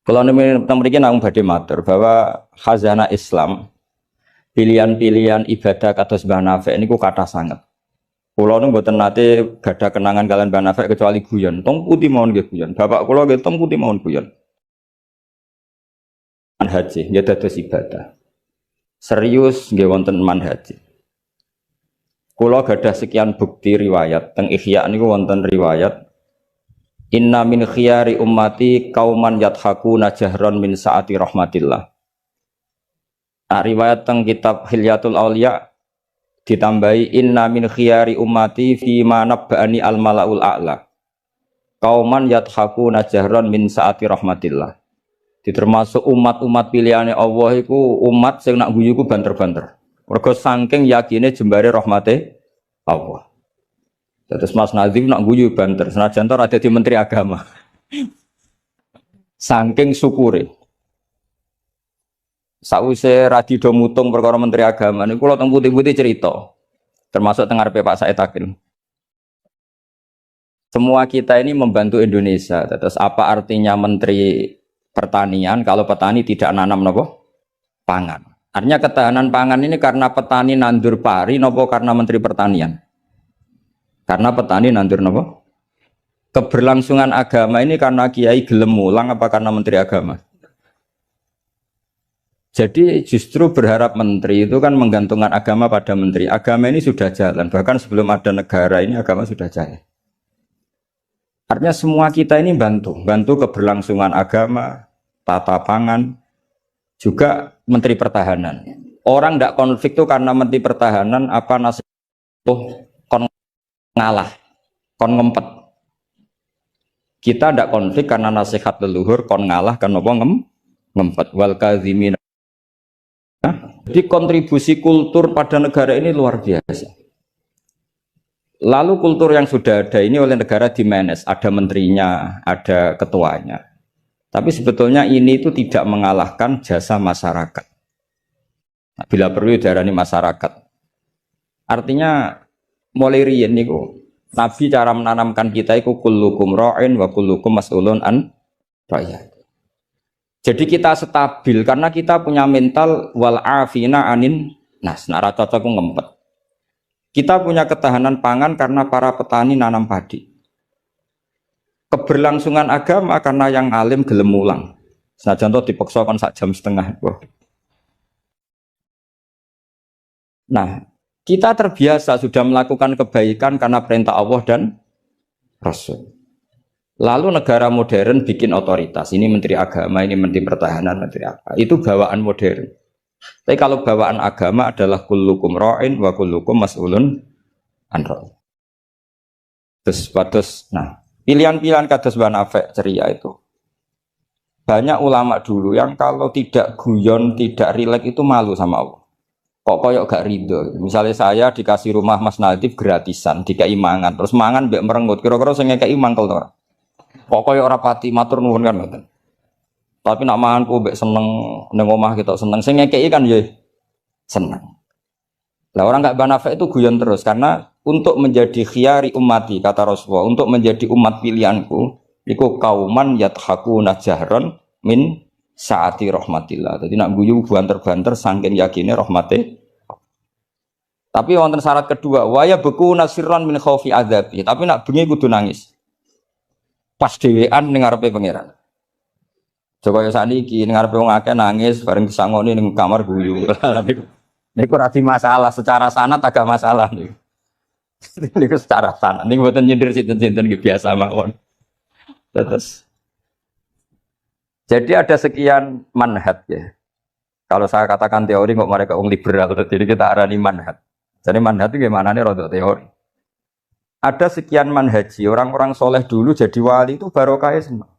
Kalau mriki namung badhe matur bahwa khazanah Islam, pilihan-pilihan ibadah kados Mbah Nafik niku kathah sanget. Kula nu mboten nate gadah kenangan kalian Mbah Nafik kecuali guyon. Tong putih mawon nggih guyon. Bapak kula nggih tong putih mawon guyon. Manhaji nggih dados ibadah. Serius nggih wonten manhaji. Kula gadah sekian bukti riwayat teng Ihya niku wonten riwayat inna min khiyari ummati kauman yathakuna jahron min saati rahmatillah. Nah, riwayat teng kitab Hilyatul Auliya ditambahi inna min khiyari ummati fi ma nabba'ani al malaul a'la kauman yathakuna jahron min saati rahmatillah. Termasuk umat-umat pilihane Allah iku umat sing nak guyu ku banter-banter. Mergo saking yakine jembare rahmate Allah. Terus Mas Nazim nak guyu banter, senajan to ora dadi menteri agama. Saking syukure. Sause radi do mutung perkara menteri agama niku kula teng putih-putih cerita. Termasuk teng ngarepe Pak Said Akil. Semua kita ini membantu Indonesia. Terus apa artinya menteri pertanian kalau petani tidak nanam nopo? Pangan. Artinya ketahanan pangan ini karena petani nandur pari nopo karena menteri pertanian? Karena petani nandur nopo? Keberlangsungan agama ini karena kiai gelem mulang apa karena menteri agama? Jadi justru berharap menteri itu kan menggantungkan agama pada menteri. Agama ini sudah jalan, bahkan sebelum ada negara ini agama sudah jalan. Artinya semua kita ini bantu keberlangsungan agama, tata pangan, juga menteri pertahanan. Orang tidak konflik itu karena menteri pertahanan apa nasib tuh kon ngalah, kon ngempet. Kita tidak konflik karena nasihat leluhur kon ngalah kan apa ngempet wal kadzimin. Jadi kontribusi kultur pada negara ini luar biasa. Lalu kultur yang sudah ada ini oleh negara dimanage, ada menterinya, ada ketuanya. Tapi sebetulnya ini itu tidak mengalahkan jasa masyarakat. Nah, bila perlu diarani masyarakat. Artinya mulai riyen niku Nabi cara menanamkan kita iku kullukum ra'in wa kullukum mas'ulun an ra'iyat. Jadi kita stabil karena kita punya mental wal afina anin nas. Nara cocok ngempet. Kita punya ketahanan pangan karena para petani nanam padi. Keberlangsungan agama karena yang alim gelem mulang. Senajan to dipaksa kon sak jam setengah. Nah, kita terbiasa sudah melakukan kebaikan karena perintah Allah dan Rasul. Lalu negara modern bikin otoritas. Ini menteri agama, ini menteri pertahanan, menteri apa. Itu bawaan modern. Tapi kalau bawaan agama adalah kullukum ra'in wa kullukum mas'ulun an ra'in. Terus, nah, pilihan-pilihan kados Mbah Nafik ceria itu. Banyak ulama dulu yang kalau tidak guyon, tidak rileks itu malu sama Allah. Kok koyok gak ridho. Misalnya saya dikasih rumah Mas Nadif gratisan, dikai mangan, terus mangan mbek merengut. Kira-kira sing ngekeki mangkel to ora? Kok koyok ora pati matur nuwun kan mboten. Tapi nak mangan ku mbek seneng ning omah kita seneng, sing ngekeki kan ya seneng. Lah orang gak Mbah Nafik itu guyon terus karena untuk menjadi khiyari ummati kata Rasulullah, untuk menjadi umat pilihanku iku kauman yathakuna jahron min saati rahmatillah. Jadi nak guyu banter-banter saking yakine rahmate. Tapi wonten syarat kedua, waya beku nasirran min khaufi adzabi. Tapi nak bengi kudu nangis. Pas dhewean ning ngarepe pangeran. Coba ya saniki ning ngarepe wong akeh nangis bareng disangoni ning kamar guyu. Niku ora masalah, secara sanad agak masalah niku. Niku secara sanad. Niku mboten nyindir sinten-sinten iki biasa mawon. Terus jadi ada sekian manhaj ya. Kalau saya katakan teori kok mereka wong liberal, jadi kita arani manhaj. Jadi manhaj itu gimana nih rodok teori. Ada sekian manhaji, orang-orang soleh dulu jadi wali itu barokahnya senang.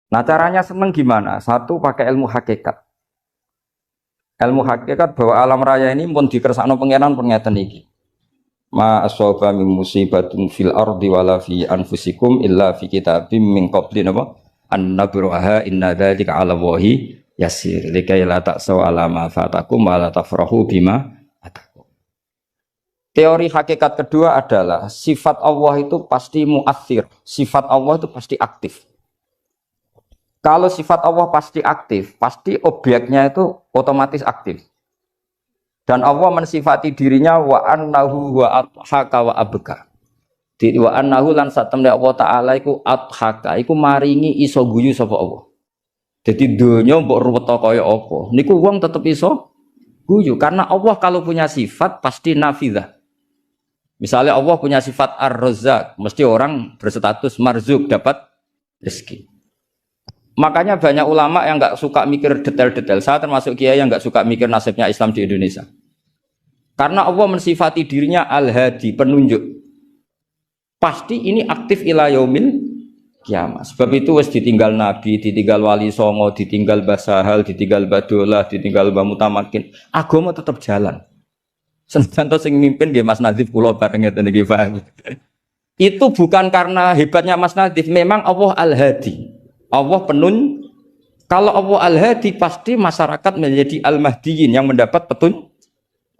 Nah caranya senang gimana? Satu pakai ilmu hakikat. Ilmu hakikat bahwa alam raya ini pun dikersakno pangeran pernyataan iki. Ma asaba min musibatin fil ardi wala fi anfusikum illa fi kitabim min qabli napa an nabraha inna dzalika 'ala Allahi yasir likai la ta'saw 'ala ma fatakum wa la tafrahu bima atakum. Teori hakikat kedua adalah sifat Allah itu pasti mu'athir, sifat Allah itu pasti aktif. Kalau sifat Allah pasti aktif, pasti objeknya itu otomatis aktif. Dan Allah mensifati dirinya wa annahu wa adhaka wa abka. Di wa annahu lan satemne Allah taala iku adhaka, iku maringi iso guyu sapa Allah. Jadi donya mbok ruwet kaya apa, niku wong tetep iso guyu karena Allah kalau punya sifat pasti nafidzah. Misalnya Allah punya sifat ar-razzaq, mesti orang berstatus marzuk dapat rezeki. Makanya banyak ulama yang nggak suka mikir detail-detail. Saya termasuk kiai yang nggak suka mikir nasibnya Islam di Indonesia. Karena Allah mensifati dirinya al-hadi, penunjuk. Pasti ini aktif ila yaumil kiamat. Sebab itu wis ditinggal Nabi, ditinggal Wali Songo, ditinggal Basahal, ditinggal Badolah, ditinggal Bamutamakin. Agama tetap jalan. Senajan sing mimpin nggih Mas Nadif kula bareng ngeten iki paham. Itu bukan karena hebatnya Mas Nadif, memang Allah al-hadi. Allah kalau Allah al-hadi pasti masyarakat menjadi al-mahdiyin yang mendapat petunjuk.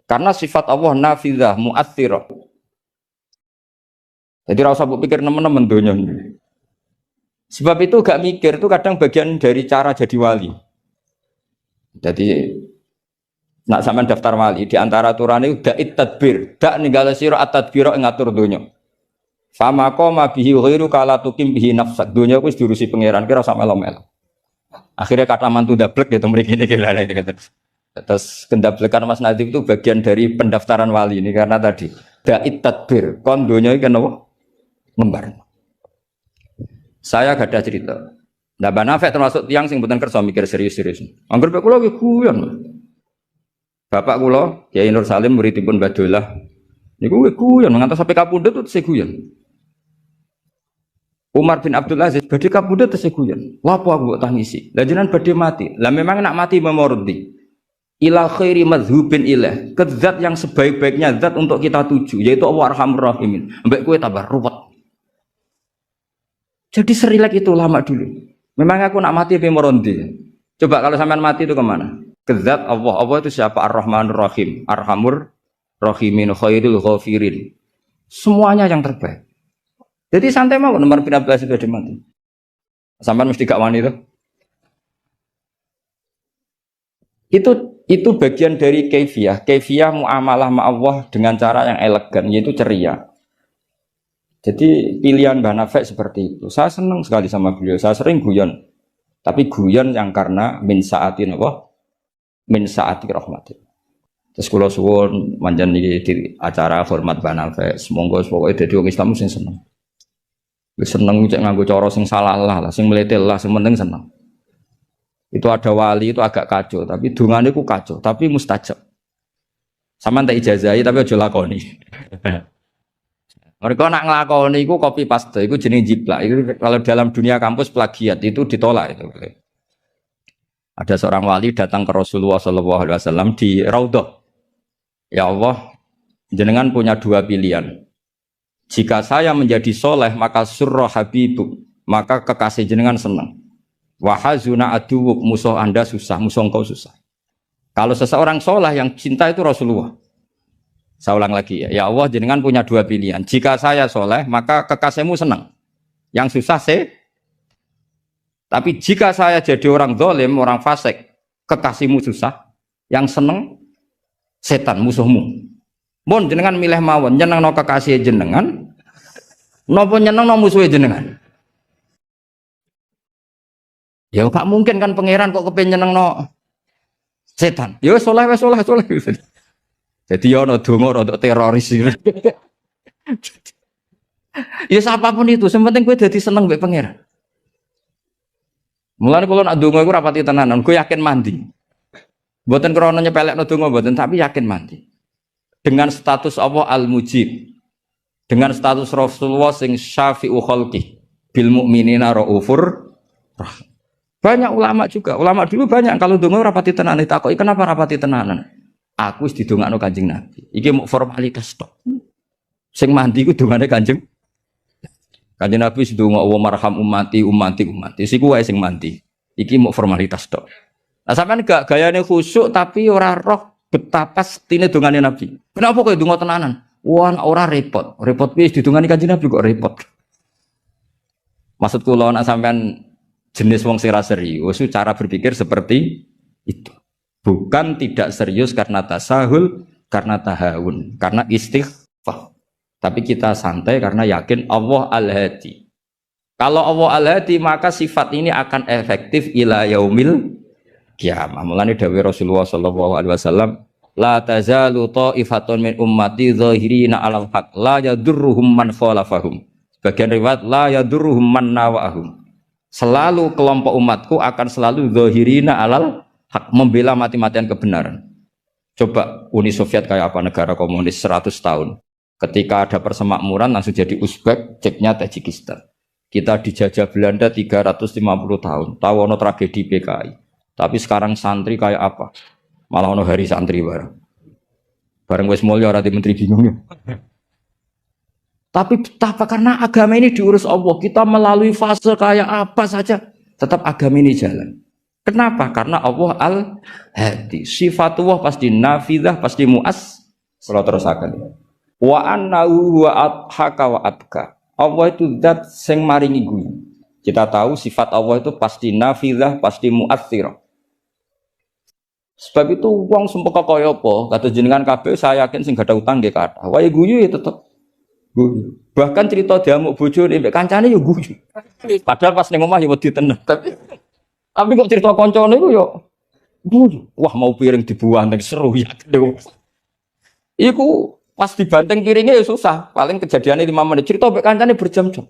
Karena sifat Allah nafidzah, mu'athirah. Jadi rasa pikir teman-teman dunia. Sebab itu gak mikir itu kadang bagian dari cara jadi wali. Jadi nak sampean daftar wali di antara aturan itu da'it tadbir, dak ninggale sira at-tadbira ngatur dunia. Fama qoma bihi ghairu kala tukim bihi nafsak. Dunia ku wis diurusi pangeran kira sak melo-melo. Akhirnya kata mantu dablek gitu mriki niki lha gitu. Terus kendablekan Mas Nadif itu bagian dari pendaftaran wali ini karena tadi da'it tadbir, kon dunia iki kenapa? Lembar. Saya gak ada cerita. Nah, Banafek termasuk tiang sing mboten kersa mikir serius-serius. Angger pek kula nggih guyon. Bapak kula Kiai Nur Salim muridipun Badolah. Niku nggih guyon ngantos sampai kapundhut terus guyon. Umar bin Abdul Aziz badhe kapundhut terus guyon. Wah apa aku tangisi? Lah jenengan badhe mati. Lah memang nak mati memordi. Ila khairi madhubin ilah. Ke zat yang sebaik-baiknya zat untuk kita tuju yaitu Allah Arhamur Rahimin. Mbek kowe tambah ruwet. Jadi serilek itu lama dulu. Memang aku nak mati tapi merondi. Coba kalau sampean mati itu kemana? Kezat Allah. Allah itu siapa? Ar-Rahmanur Rahim. Arhamur Rahimin khairul ghafirin. Semuanya yang terbaik. Jadi santai mau nomor 15 itu ada mati. Sampean mesti gak wani itu. Itu bagian dari kaifiyah. Kaifiyah muamalah ma Allah dengan cara yang elegan yaitu ceria. Jadi pilihan Banafek seperti itu. Saya senang sekali sama beliau. Saya sering guyon. Tapi guyon yang karena min sa'atin Allah, min sa'ati rahmatin. Terus kula suwun manjen di acara hormat Banafek. Semoga dadi wong Islam sing seneng. Wis seneng cek nganggo cara sing salah lah, sing meletel lah, sing penting seneng. Itu ada wali itu agak kacau, tapi dungane ku kacau, tapi mustajab. Sama tak ijazahi tapi aja lakoni. Mereka nak ngelakoni itu copy paste, itu jenis jiplak. Itu kalau dalam dunia kampus plagiat itu ditolak itu. Ada seorang wali datang ke Rasulullah SAW di Raudhah. Ya Allah, jenengan punya dua pilihan. Jika saya menjadi soleh maka surra habibuk, maka kekasih jenengan senang. Wahazuna aduwuk, musuh anda susah, musuh engkau susah. Kalau seseorang soleh yang cinta itu Rasulullah. Saya ulang lagi ya Allah jenengan punya dua pilihan. Jika saya soleh maka kekasihmu senang. Yang susah tapi jika saya jadi orang zalim, orang fasik, kekasihmu susah. Yang senang setan musuhmu. Mon jenengan milih mawon nyeneng no kekasih jenengan, nopo nyeneng no musuh jenengan. Ya gak mungkin kan pangeran kok kepen nyeneng no setan. Ya soleh. Jadi ya ono donga untuk teroris. Ya siapapun itu, yang penting gue jadi seneng mbek pangeran. Mulane kula nak donga iku rapati tenanan, gue yakin mandi. Mboten krana nyepelekno donga mboten, tapi yakin mandi. Dengan status Allah Al-Mujib. Dengan status Rasulullah sing syafi'u khalqi bil mukminina raufur rahim. Banyak ulama juga, ulama dulu banyak kalau donga rapati tenanan ditakoki kenapa rapati tenanan? Aku wis didongakno Kanjeng Nabi. Iki mau formalitas tok. Sing mandi ku dongane Kanjeng. Kanjeng Nabi wis ndonga wa marham ummati. Siku wae sing mandi. Iki mau formalitas tok. Lah sampean gak gayane khusyuk tapi ora roh betapa setine dongane Nabi. Kenapa kowe donga tenanan? Wah, ora repot. Repot piye didongani Kanjeng Nabi kok repot. Maksud kula nek sampean jenis wong sing ra serius, cara berpikir seperti itu. Bukan tidak serius karena tasahul, karena tahawun, karena istighfar. Tapi kita santai karena yakin Allah Al-Hadi. Kalau Allah Al-Hadi maka sifat ini akan efektif ila yaumil qiyamah. Mulane dawuh Rasulullah sallallahu alaihi wasallam, la tazalu ta'ifatun min ummati zahirina 'alal haq la yadurruhum man khalafahum. Sebagian riwayat la yadurruhum man nawahum. Selalu kelompok umatku akan selalu zahirina 'alal haq, membela mati-matian kebenaran. Coba Uni Soviet kayak apa, negara komunis 100 tahun. Ketika ada persemakmuran langsung jadi Uzbek, ceknya Tajikistan. Kita dijajah Belanda 350 tahun. Tahu ono tragedi PKI. Tapi sekarang santri kayak apa? Malah ono hari santri bareng. Bareng wis mulya ora menteri bingung. Tapi betapa karena agama ini diurus Allah, kita melalui fase kayak apa saja tetap agama ini jalan. Kenapa? Karena Allah Al-Hadi. Sifatullah pasti nafidah, pasti muas. Kalau terusakan. Wa annahu wa adhaka wa abka. Allah itu zat sing maringi guyu. Kita tahu sifat Allah itu pasti nafidah, pasti muathirah. Sebab itu wong sumpah kaya apa? Kata jenengan kabeh saya yakin sing gak ada utang nggih kathah. Wae guyu ya tetep guyu. Bahkan cerita diamuk bojone mbek kancane ya guyu. Padahal pas ning omah ya wedi tenan. Tapi kok cerita kancane iku ya guyu. Wah mau piring dibuang ning seru ya. Iku pas dibanteng piringnya ya susah. Paling kejadiannya 5 menit. Cerita mbek kancane berjam-jam.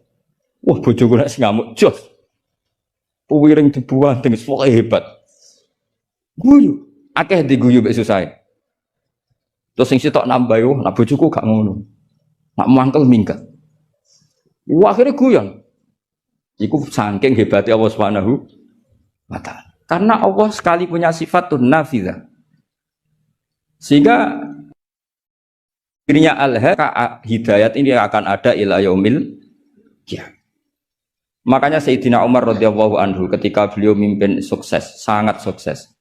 Wah bojoku nek sing ngamuk jos. Piring dibuang ning seru hebat. Guyu. Akeh diguyu mbek susah. Terus sing sitok nambah yo, nak bojoku gak ngono. Nak mangkel minggat. Wah akhirnya guyon. Iku saking hebatnya Allah Subhanahu wa ta'ala. Karena Allah sekali punya sifat nafidah. Sehingga dirinya hidayat ini akan ada ila yaumil qiyamah. Makanya Sayyidina Umar radhiyallahu anhu ketika beliau mimpin sukses, sangat sukses.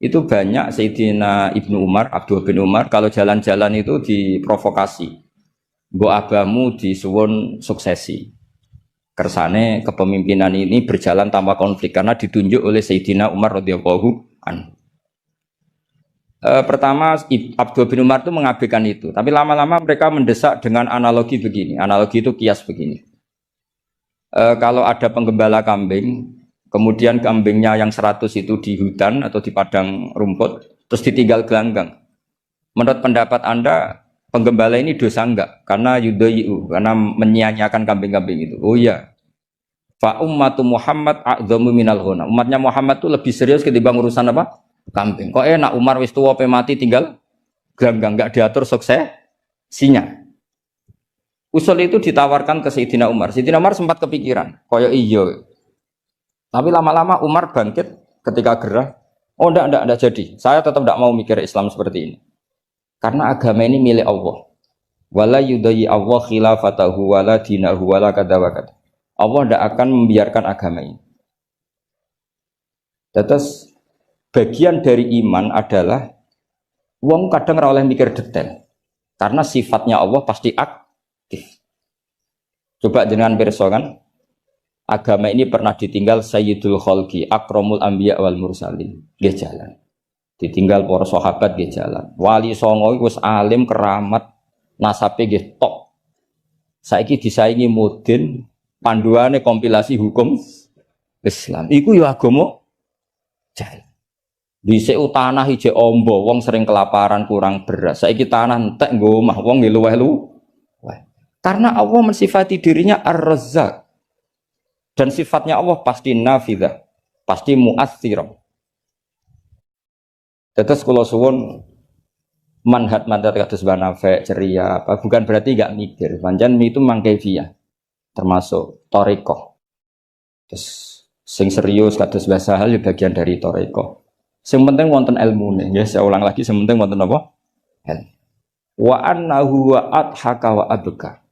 Itu banyak Sayyidina Ibnu Umar, Abdul bin Umar kalau jalan-jalan itu diprovokasi. Mbok abamu disuwun suksesi. Kersane kepemimpinan ini berjalan tanpa konflik karena ditunjuk oleh Sayyidina Umar radhiyallahu anhu. Pertama Abdul bin Umar itu mengabaikan itu, tapi lama-lama mereka mendesak dengan analogi begini. Analogi itu kias begini. Kalau ada penggembala kambing, kemudian kambingnya yang 100 itu di hutan atau di padang rumput, terus ditinggal gelanggang. Menurut pendapat Anda, penggembala ini dosa enggak? Karena yudhayu, karena menyia-nyiakan kambing-kambing itu. Oh iya. Fa ummatu Muhammad a'dhamu minal ghana. Umatnya Muhammad itu lebih serius ketimbang urusan apa? Kambing. Kok enak Umar wis tuwa pe mati tinggal gelanggang, enggak diatur suksesinya. Usul itu ditawarkan ke Sayyidina Umar. Sayyidina Umar sempat kepikiran, koyo iya. Tapi lama-lama Umar bangkit ketika gerah. Oh enggak jadi. Saya tetap enggak mau mikir Islam seperti ini. Karena agama ini milik Allah. Wala yudayi Allah khilafatahu wala dinahu wala kadawakad. Allah tidak akan membiarkan agama ini. Terus bagian dari iman adalah wong kadang ora oleh mikir detail. Karena sifatnya Allah pasti aktif. Coba jangan pirsa kan. Agama ini pernah ditinggal Sayyidul Khalqi, Akramul Anbiya wal Mursalin. Dia jalan. Ditinggal para sahabat nggih jalan. Wali songo iku wis alim keramat, nasabe nggih top. Saiki disaingi mudin, panduane kompilasi hukum Islam. Iku ya agama jalan. Dhisik tanah ijek ombo, wong sering kelaparan kurang beras. Saiki tanah entek nggo omah, wong nggih luweh-luweh. Karena Allah mensifati dirinya Ar-Razzaq. Dan sifatnya Allah pasti nafidah, pasti mu'athirah. Terus kalau suwun manhat kados banafe ceria apa bukan berarti enggak mikir. Pancen itu mangkefiyah termasuk thariqah. Terus sing serius kados bahasa hal bagian dari thariqah. Sing penting wonten ilmune. Ya saya ulang lagi sing penting wonten apa? Ilmu. Wa annahu wa adhaka wa abka.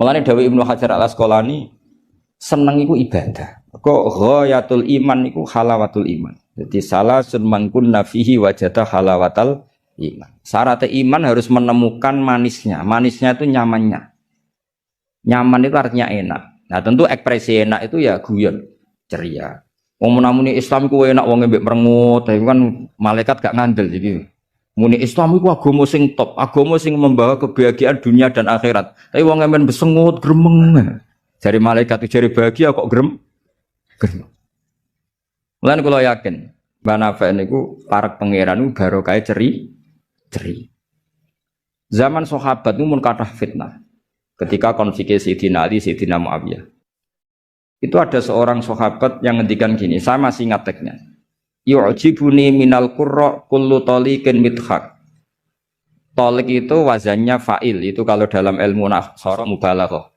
Mulane dawuh Ibnu Hajar Al-Asqalani seneng iku ibadah. Kok ghayatul iman iku halawatul iman. Jadi salah sunmangkun nafihi wajada halawatal iman. Syarat iman harus menemukan manisnya. Manisnya itu nyamannya. Nyaman itu artinya enak. Nah tentu ekspresi enak itu ya guyon. ceria. Wong menamuni Islam ku enak wong mbek merengut, tapi kan malaikat gak ngandel jadi. Muni Islam iku agama sing top, agama sing membawa kebahagiaan dunia dan akhirat. Tapi wong men besengut gremeng. Jari malaikat itu jari bahagia kok gremeng. Mulane kula yakin, Mbah Nafi niku para pangeran niku barokah ceri. Zaman sahabat itu mun kathah fitnah. Ketika konflik Sayyidina Ali, Sayyidina Muawiyah. Itu ada seorang sahabat yang ngendikan gini, saya masih ingat teksnya. Yu'jibuni minal qurra kullu taliqin mithaq. Talik itu wazannya fa'il, itu kalau dalam ilmu nahwu mubalaghah.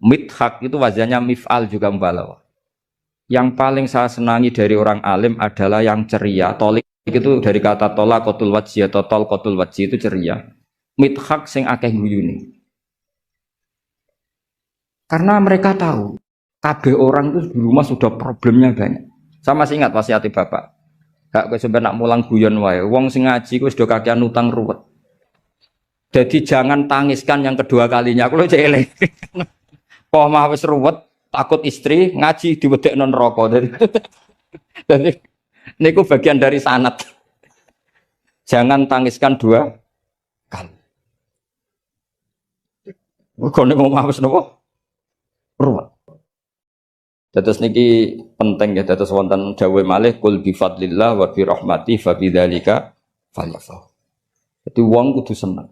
Mithaq itu wazannya mif'al juga mubalaghah. Yang paling saya senangi dari orang alim adalah yang ceria. Talik itu dari kata tolaqatul wajhi atau talqatul wajhi itu ceria. Mithaq sing akeh guyune. Karena mereka tahu kabeh orang itu di rumah sudah problemnya banyak. Saya masih ingat wasiat bapak. Gak kowe sampe nak mulang guyon wae. Wong sing ngaji kuwi sudah kakean utang ruwet. Jadi jangan tangiskan yang kedua kalinya. Aku lho cek eling. Kok mah wis ruwet, takut istri ngaji diwedekno neraka. Jadi niku bagian dari sanad. Jangan tangiskan dua kali. Kok nek omah wis napa? Ruwet. Dados niki penting ya, dados wonten dawuh malih kul bi fadlillah wa bi rahmati fa bidzalika falyafrah. Jadi wong kudu seneng.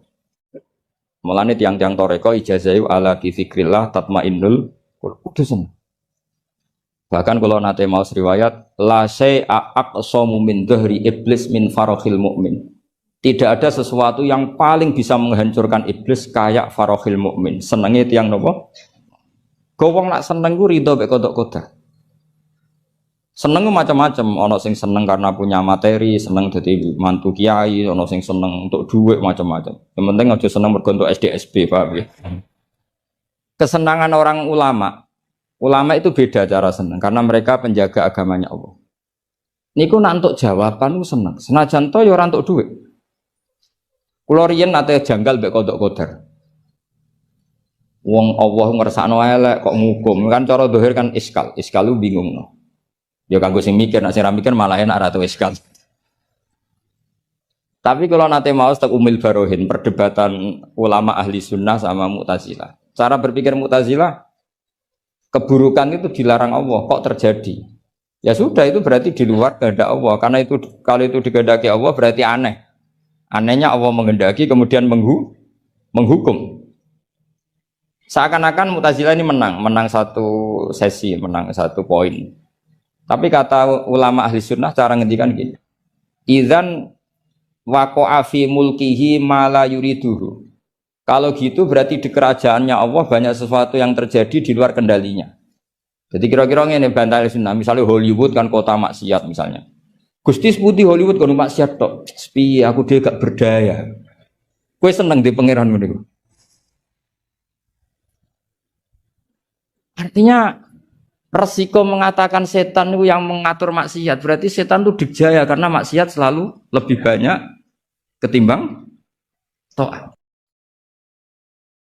Mulane tiang-tiang toreko ijazahu ala bi zikrillah tatmainnul kudu seneng. Bahkan kalau nate mau riwayat la syai'a aqsamu min dhahri iblis min farahil mukmin. Tidak ada sesuatu yang paling bisa menghancurkan iblis kayak farahil mukmin. Senenge tiang nopo? Gowong nak seneng ku ridho mek kodok-kodok. Seneng macam-macam, ana sing seneng karena punya materi, seneng dadi mantu kiai, ana sing seneng untuk duit macam-macam. Yang penting aja seneng mergo untuk SDSB, paham ya? Kesenangan orang ulama itu beda cara seneng karena mereka penjaga agamanya Allah. Niku nak entuk jawaban ku seneng. Senajan to ya ora entuk duit. Kula riyen nate janggal mek kodok-kodok. Wong Allah ngersakno elek kok ngukum kan cara dohir kan iskal lu bingung no. Ya kanggo sing mikir, nek sing ra mikir malah enak ra tau iskal. Tapi kalau nate mau tak umil barohin perdebatan ulama ahli sunnah sama Mu'tazilah. Cara berpikir Mu'tazilah keburukan itu dilarang Allah kok terjadi. Ya sudah itu berarti di luar kehendak Allah karena itu kalau itu dikehendaki Allah berarti aneh. Anehnya Allah menghendaki kemudian menghukum. Seakan-akan Mu'tazilah ini menang satu sesi, menang satu poin. Tapi kata ulama ahli sunnah cara ngendikan gini. Idzan waqa'a fi mulkihi ma la yuriduhu. Kalau gitu berarti di kerajaannya Allah banyak sesuatu yang terjadi di luar kendalinya. Jadi kira-kira ngene bantah ahli sunnah, misalnya Hollywood kan kota maksiat misalnya. Gusti seputi Hollywood kan maksiat tok. Sepi aku dia gak berdaya. Kowe seneng di pangeran ngono. Artinya resiko mengatakan setan itu yang mengatur maksiat berarti setan itu dijaya karena maksiat selalu lebih banyak ketimbang taat.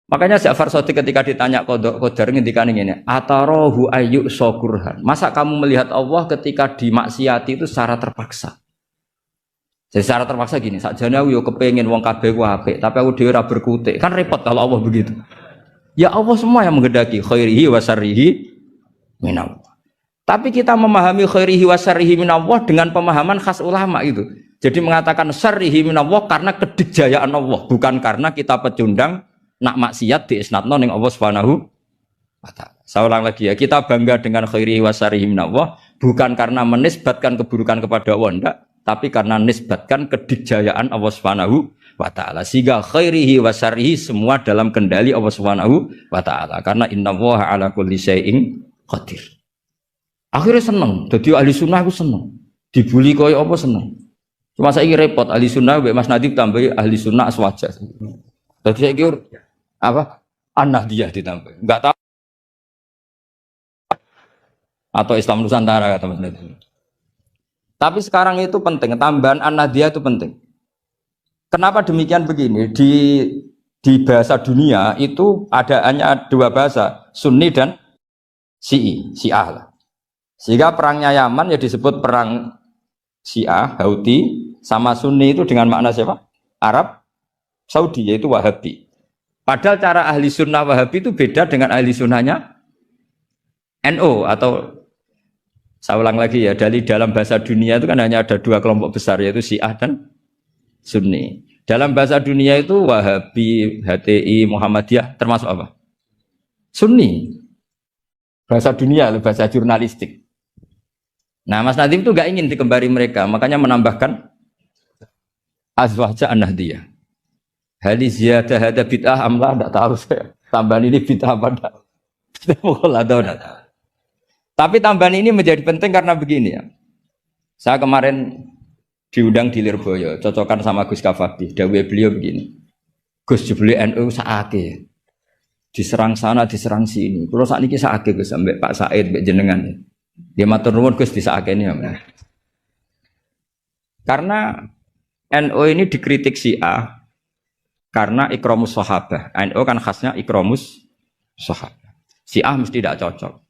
Makanya Ja'far Shadiq ketika ditanya Qadar ngendikan ini, atarohu ayyuk sokurhan. Masa kamu melihat Allah ketika dimaksiati itu secara terpaksa? Jadi secara terpaksa gini, sakjane aku yo kepengin wong kabeh ku apik, tapi aku dhewe ora berkutik. Kan repot kalau Allah begitu. Ya Allah semua yang menghendaki khairihi wa syarrihi minallah. Tapi kita memahami khairihi wa syarrihi minallah dengan pemahaman khas ulama itu. Jadi mengatakan syarrihi minallah karena kedikjayaan Allah, bukan karena kita pecundang nak maksiat diisnatno ning Allah Subhanahu wa taala. Saya ulang lagi ya, kita bangga dengan khairihi wa syarrihi minallah bukan karena menisbatkan keburukan kepada Allah enggak, tapi karena nisbatkan kedikjayaan Allah Subhanahu wa ta'ala. Sehingga khairihi wa syarrihi semua dalam kendali Allah Subhanahu wa ta'ala. Karena innallaha ala kulli syai'in qadir. Akhirnya seneng. Jadi ahli sunnah aku seneng. Dibuli kaya apa seneng. Cuma saya repot ahli sunnah mbek Mas Nadib tambah ahli sunnah aswaja. Jadi saya kira apa? An-Nahdiyah ditambah. Enggak tahu. Atau Islam Nusantara kata Mas Nadib. Tapi sekarang itu penting, tambahan An-Nahdiyah itu penting. Kenapa demikian begini? Di bahasa dunia itu hanya dua bahasa, Sunni dan Syiah lah. Sehingga perangnya Yaman ya disebut perang Syiah, Houthi, sama Sunni itu dengan makna siapa? Arab Saudi, yaitu Wahabi. Padahal cara ahli sunnah Wahabi itu beda dengan ahli sunnahnya NO atau saya ulang lagi ya, dari dalam bahasa dunia itu kan hanya ada dua kelompok besar yaitu Syiah dan Sunni. Dalam bahasa dunia itu Wahabi, HTI, Muhammadiyah termasuk apa? Sunni. Bahasa dunia, bahasa jurnalistik. Nah, Mas Nadim itu gak ingin dikembari mereka, makanya menambahkan azwajah an-nahdiyah. Hali ziyadah hada bid'ah amlah, tidak tahu saya. Tambahan ini bid'ah apa enggak? Tapi tambahan ini menjadi penting karena begini ya. Saya kemarin diundang di Lirboyo, cocokan sama Gus Kafabi. Dawuh beliau begini. Gus jebule NU sakake. Diserang sana, diserang sini. Kalau saat ini sakake Gus sampai Pak Said, mbek jenengan. Dia matur nuwun Gus disakake ya. Karena NU ini dikritik Syiah karena ikramus sahabah. NU kan khasnya ikramus sahabah. Syiah mesti tidak cocok.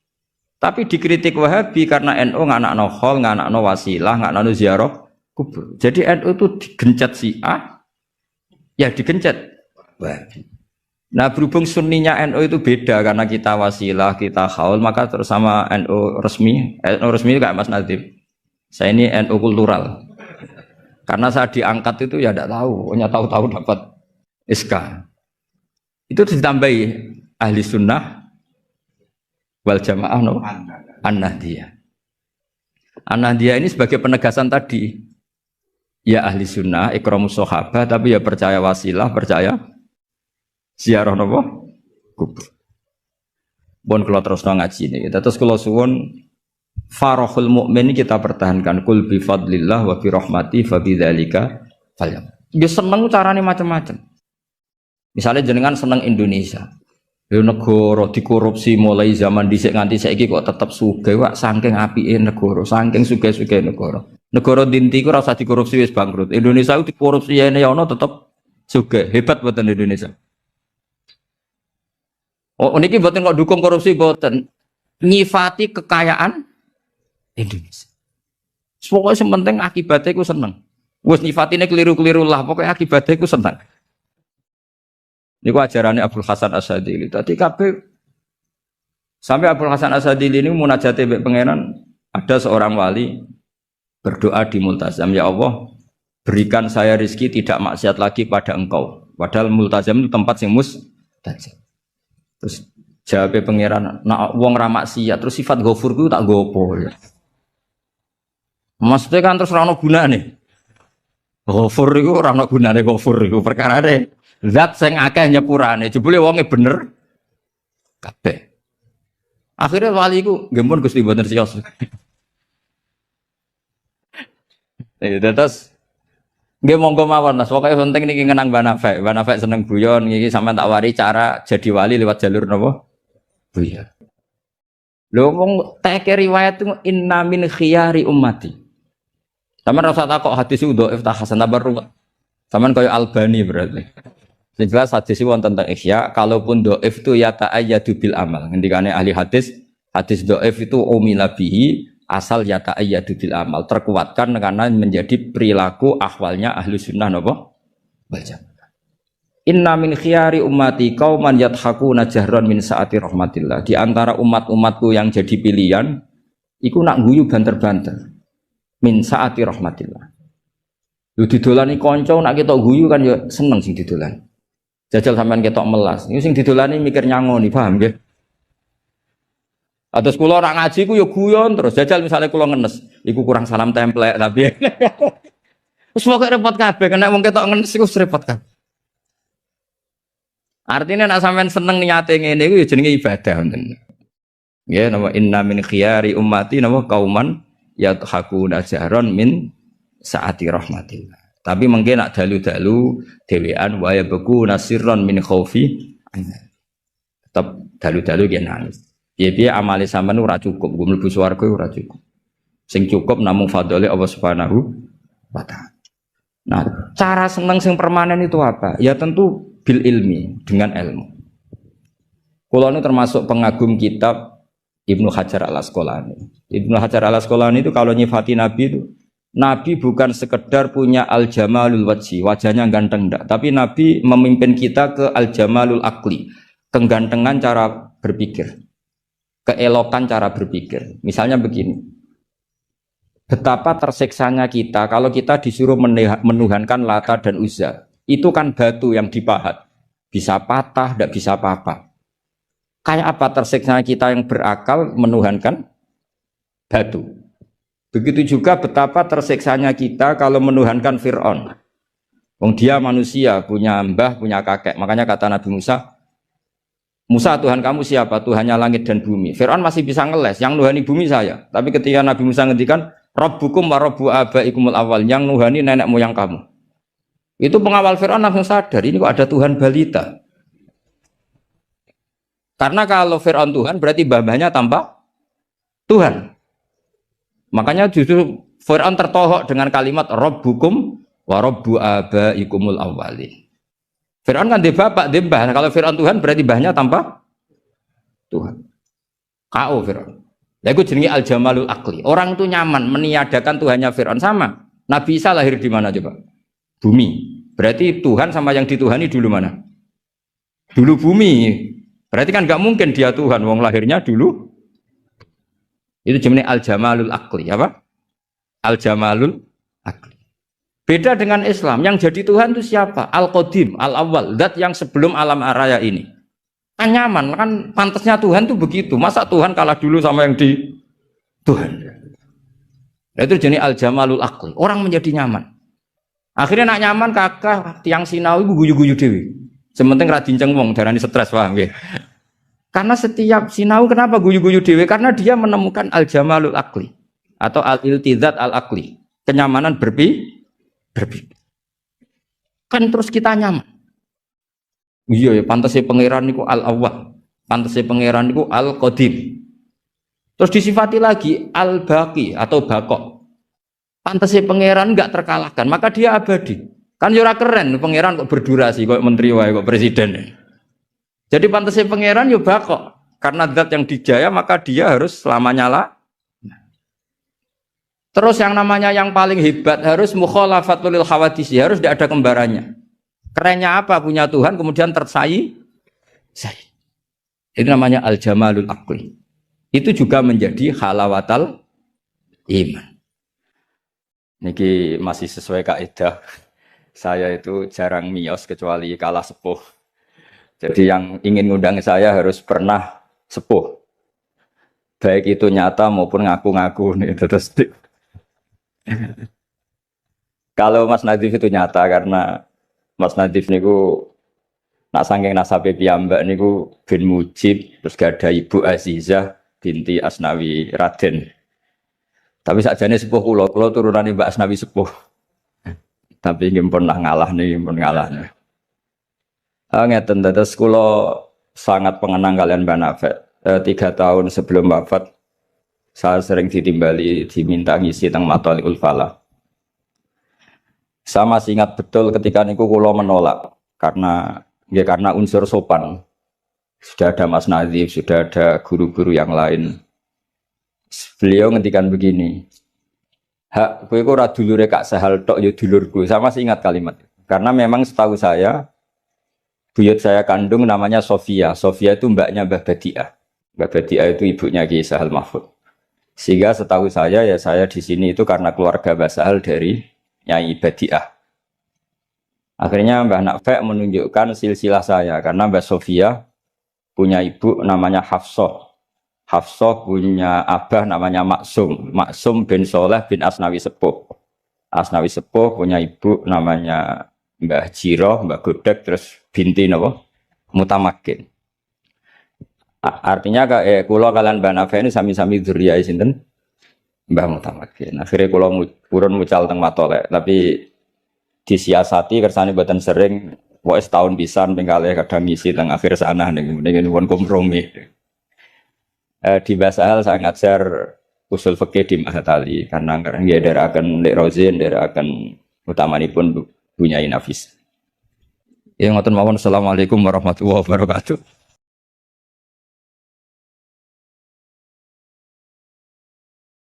Tapi dikritik Wahabi karena NU nganakno khol, nganakno wasilah, nganakno ziarah kubur. Jadi NU itu digencet Syiah, ya digencet Wahabi. Nah berhubung sunninya NU itu beda karena kita wasilah, kita khaul, maka terus sama NU resmi kayak Mas Nadim. Saya ini NU kultural. Karena saya diangkat itu ya tidak tahu, hanya tahu-tahu dapat SK. Itu ditambahi ahli sunnah wal jamaah no? An-Nahdiyah. An-Nahdiyah ini sebagai penegasan tadi. Ya ahli sunnah, ikramus sahabah, tapi ya percaya wasilah, percaya ziarah nopo kubur. Bon kalau terus ngaji ini. Terus kalau suwun farahul mukmin kita pertahankan kul bi fadlillah wa bi rahmati fa bidzalika falyam. Dia seneng carane macam-macam. Misalnya jenengan seneng Indonesia. Yo negara dikorupsi mulai zaman dhisik nganti saiki kok tetep sugih wak saking apike negara, saking sugih-sugih negara. Negara dinti ku ora usah dikorupsi wis bangkrut. Indonesia itu dikorupsi ya ono tetep sugih. Hebat buatan Indonesia. Oh, niki mboten kok dukung korupsi mboten. Nyifati kekayaan Indonesia. Pokoknya yang penting akibatnya ku seneng. Wes nyifatine keliru-keliru lah, pokoknya akibatnya ku seneng. Niku ajarannya Abdul Hasan As-Sadili. Tadi kabeh sampai Abdul Hasan As-Sadili ini munajate mbek pangeran, ada seorang wali berdoa di multazam, ya Allah, berikan saya rezeki tidak maksiat lagi pada Engkau. Padahal multazam itu tempat sing mustajab. Terus jawabnya pangeran, nak wong ra maksiat, terus sifat ghafur ku tak gopo ya. Maksudnya kan terus ora ono gunane. Ghafur iku ora ono gunane ghafur iku perkarane zat sing akeh nyepurane, jebule wonge bener kabeh. Akhirnya wali iku nggih mun Gusti mboten siyos. Terus nggih monggo mawon Mas, pokoke penting niki ngenang Mbah Nafek seneng guyon iki sampean tak wari cara jadi wali lewat jalur napa? Guyon. Lho wong teke riwayat itu inna min khiyari ummati. Sampeyan rasa takok hadis itu dhaif ta hasan tabarru. Sampeyan kaya Albani berarti. Sing jelas hadis itu wonten tentang ihya, kalaupun dhaif itu ya ta'ayyadu bil amal. Ngendikane ahli hadis dhaif itu umila bihi asal ya ta'ayyadu bil amal, terkuatkan karena menjadi perilaku ahwalnya ahli sunnah napa? Wal jamaah. Inna min khiyari ummati qauman yadhakuna jahran min saati rahmatillah. Di antara umat-umatku yang jadi pilihan iku nak guyu banter-banter min saati rahmatillah. Lu didolani kanca nak ketok guyu kan ya seneng sing didolani. Jajal sampean ketok melas. Iku sing didolani mikir nyangoni, paham nggih? Atus kula ora ngaji ku ya guyon terus. Jajal misalnya kula ngenes, iku kurang salam templek tapi. Wis pokoke repot kabeh, kena wong ketok ngenes iku repot kabeh. Artinya nak sampean seneng niate ngene iku ya jenenge ibadah ngoten. Nggih, napa inna min khiyari ummati napa kauman yadhakuna jahran min saati rahmatillah. Tapi mungkin nak dalu-dalu dhewean wa yabku nasirron min khaufi. Tetap dalu-dalu ki nangis. Piye-piye amale sampean ora cukup, nggo mlebu swarga ora cukup. Sing cukup namung fadhole Allah Subhanahu wa taala. Nah, cara seneng sing permanen itu apa? Ya tentu bil ilmi, dengan ilmu. Kula nu termasuk pengagum kitab Ibnu Hajar Al-Asqalani. Ibnu Hajar Al-Asqalani itu kalau nyifati Nabi itu, Nabi bukan sekedar punya al-jamalul wajhi, wajahnya ganteng enggak, tapi Nabi memimpin kita ke al-jamalul akli, kegantengan cara berpikir, keelokan cara berpikir. Misalnya begini, betapa tersiksanya kita kalau kita disuruh menuhankan Lata dan Uzza. Itu kan batu yang dipahat, bisa patah, tidak bisa apa-apa. Kayak apa tersiksanya kita yang berakal menuhankan batu. Begitu juga betapa tersiksanya kita kalau menuhankan Fir'aun. Wong dia manusia, punya mbah, punya kakek. Makanya kata Nabi Musa, Musa Tuhan kamu siapa? Tuhannya langit dan bumi. Fir'aun masih bisa ngeles, yang nuhani bumi saya. Tapi ketika Nabi Musa ngendikan, Rabbukum wa Rabbu abaikumul awal, yang nuhani nenek moyang kamu. Itu pengawal Fir'aun langsung sadar, ini kok ada Tuhan balita. Karena kalau Fir'aun Tuhan, berarti mbah-mbahnya tanpa Tuhan. Makanya justru Fir'aun tertohok dengan kalimat Rabbukum wa Rabbu abaikumul awwalin. Fir'aun kan dia bapak, dia mbah. Kalau Fir'aun Tuhan berarti mbahnya tanpa Tuhan. K.O. Fir'aun. Itu jenenge al-jamalul akli. Orang itu nyaman meniadakan Tuhannya Fir'aun sama. Nabi Isa lahir di mana coba? Bumi. Berarti Tuhan sama yang dituhani dulu mana? Dulu bumi. Berarti kan nggak mungkin dia Tuhan. Wong lahirnya dulu. Itu jenis al-jamalul akli, apa? Al-jamalul akli. Beda dengan Islam, yang jadi Tuhan itu siapa? Al-Qadim, Al-Awwal, zat yang sebelum alam raya ini. Kan nyaman, kan pantasnya Tuhan itu begitu. Masa Tuhan kalah dulu sama yang di Tuhan? Itu jenis al-jamalul akli. Orang menjadi nyaman. Akhirnya nak nyaman kakak tiang sinau ibu guyu-guyu dewi. Sementing radinceng wong, darani stres, paham ya? Karena setiap sinau kenapa guyu-guyu dewe? Karena dia menemukan al-jamalul akli atau al-iltizat al-akli, kenyamanan berpikir. Kan terus kita nyaman. Iya ya, pantasnya pangeran niku al-awwal, pantasnya pangeran niku al-qadim. Terus disifati lagi al-baqi atau baqo. Pantasnya pangeran enggak terkalahkan, maka dia abadi. Kan ora keren pangeran kok berdurasi kok menteri wae kok presiden. Jadi pantasnya pangeran yo bako, karena zat yang dijaya maka dia harus selamanya lah. Terus yang namanya yang paling hebat harus mukhalafatul hawadisi, harus tidak ada kembarannya. Kerennya apa? Punya Tuhan kemudian tersayi. Itu namanya al-jamalul akli. Itu juga menjadi halawatal iman. Niki masih sesuai kaidah. Saya itu jarang miyos kecuali kalah sepuh. Jadi yang ingin ngundang saya harus pernah sepuh. Baik itu nyata maupun ngaku-ngaku nih. Terus kalau Mas Nadif itu nyata karena Mas Nadif niku nak saking nasabe piyambak niku bin Mujib, terus gak ada Ibu Azizah binti Asnawi Raden. Tapi sakjane sepuh kula turunane Mbak Asnawi sepuh. Tapi nggih pernah ngalah nih, pun ngalah nih. Ngeten dados kula sangat pengenang kalian Mbak Nafek. 3 tahun sebelum wafat saya sering ditimbali diminta ngisi teng Mathalikul Falah. Saya masih ingat betul ketika niku kula menolak karena unsur sopan. Sudah ada Mas Nadif, sudah ada guru-guru yang lain. Beliau ngendikan begini, "Hak kowe ora dulure Kak Sahal tok ya dulurku." Saya masih ingat kalimat. Karena memang setahu saya buyut saya kandung namanya Sofia. Sofia itu mbaknya Mbah Badiah. Mbah Badiah itu ibunya Ki Sahal Mahfud. Sehingga setahu saya ya saya di sini itu karena keluarga Mbah Sahal dari Nyai Badiah. Akhirnya Mbah Nafek menunjukkan silsilah saya karena Mbah Sofia punya ibu namanya Hafsah. Hafsah punya abah namanya Maksum. Maksum bin Soleh bin Asnawi Sepuh. Asnawi Sepuh punya ibu namanya Mbah Jiroh, Mbah Godek, terus binti napa? Mutamakin. Artinya kula kalian Mbah Nafek ini sami-sami dzurriyahe sinten? Mbah Mutamakin. Akhirnya kula purun mucal teng Matolek, tapi disiasati kersane mboten sering, pokoke setahun pisan ping kalih kadang ngisi teng akhir sana ning pun kompromi. Di Basahal saya ngajar usul fikih di Mahat Ali karena nggih ndherekaken Lek Rozin, ndherekaken utamanipun Bunyai Nafis. Ya ngoten mawon, assalamualaikum warahmatullahi wabarakatuh.